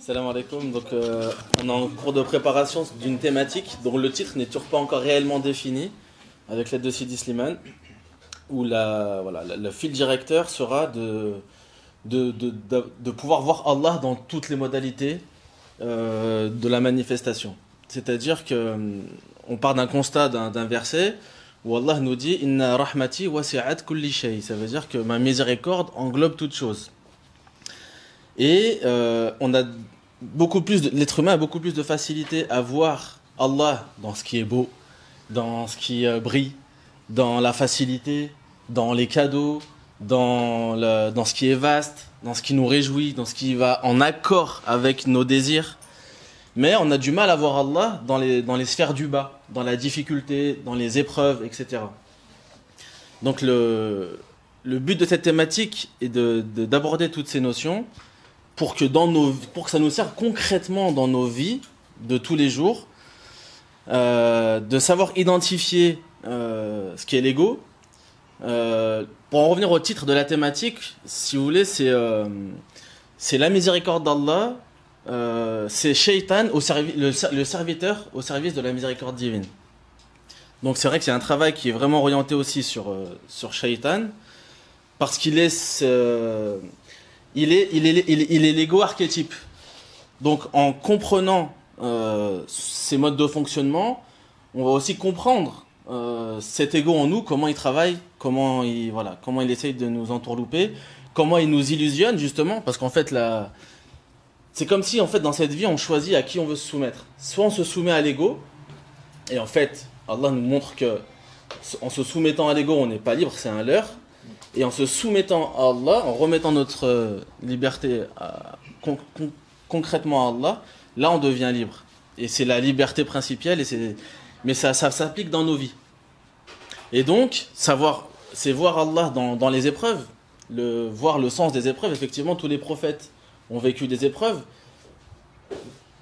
Salam alaikum. Donc, on est en cours de préparation d'une thématique dont le titre n'est toujours pas encore réellement défini, avec l'aide de Sidi Slimane, où le fil directeur sera de pouvoir voir Allah dans toutes les modalités de la manifestation. C'est-à-dire que on part d'un constat d'un verset où Allah nous dit Inna rahmati wasi'at kulli shay. Ça veut dire que ma miséricorde englobe toute chose. Et l'être humain a beaucoup plus de facilité à voir Allah dans ce qui est beau, dans ce qui brille, dans la facilité, dans les cadeaux, dans ce qui est vaste, dans ce qui nous réjouit, dans ce qui va en accord avec nos désirs. Mais on a du mal à voir Allah dans les sphères du bas, dans la difficulté, dans les épreuves, etc. Donc le but de cette thématique est d'aborder toutes ces notions pour que ça nous serve concrètement dans nos vies de tous les jours, de savoir identifier ce qu'est l'ego. Pour en revenir au titre de la thématique, si vous voulez, c'est la miséricorde d'Allah, c'est Shaitan, le serviteur au service de la miséricorde divine. Donc c'est vrai que c'est un travail qui est vraiment orienté aussi sur Shaitan, parce qu'il est l'ego archétype. Donc en comprenant ces modes de fonctionnement, on va aussi comprendre cet ego en nous, comment il travaille, comment il essaye de nous entourlouper, comment il nous illusionne justement, parce qu'en fait c'est comme si en fait dans cette vie on choisit à qui on veut se soumettre. Soit on se soumet à l'ego, et en fait Allah nous montre que en se soumettant à l'ego on n'est pas libre, c'est un leurre. Et en se soumettant à Allah, en remettant notre liberté concrètement à Allah, là on devient libre. Et c'est la liberté principale, mais ça s'applique dans nos vies. Et donc, c'est voir Allah dans les épreuves, voir le sens des épreuves. Effectivement, tous les prophètes ont vécu des épreuves.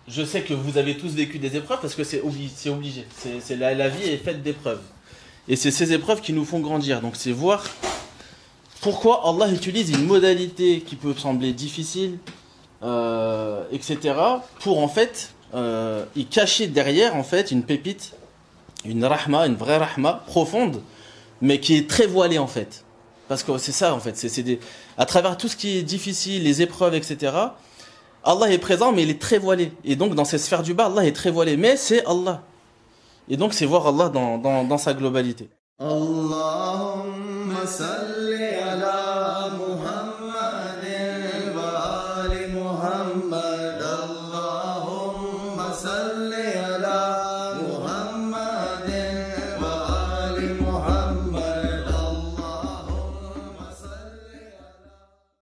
Je sais que vous avez tous vécu des épreuves parce que c'est obligé. La vie est faite d'épreuves. Et c'est ces épreuves qui nous font grandir. Donc c'est voir pourquoi Allah utilise une modalité qui peut sembler difficile, etc. pour en fait y cacher derrière en fait une pépite, une vraie rahma profonde, mais qui est très voilée en fait. Parce que c'est ça en fait, à travers tout ce qui est difficile, les épreuves, etc. Allah est présent, mais il est très voilé. Et donc dans cette sphère du bas, Allah est très voilé, mais c'est Allah. Et donc c'est voir Allah dans sa globalité. Allahumma salli ala Muhammadin wa ali Muhammad. Allahumma salli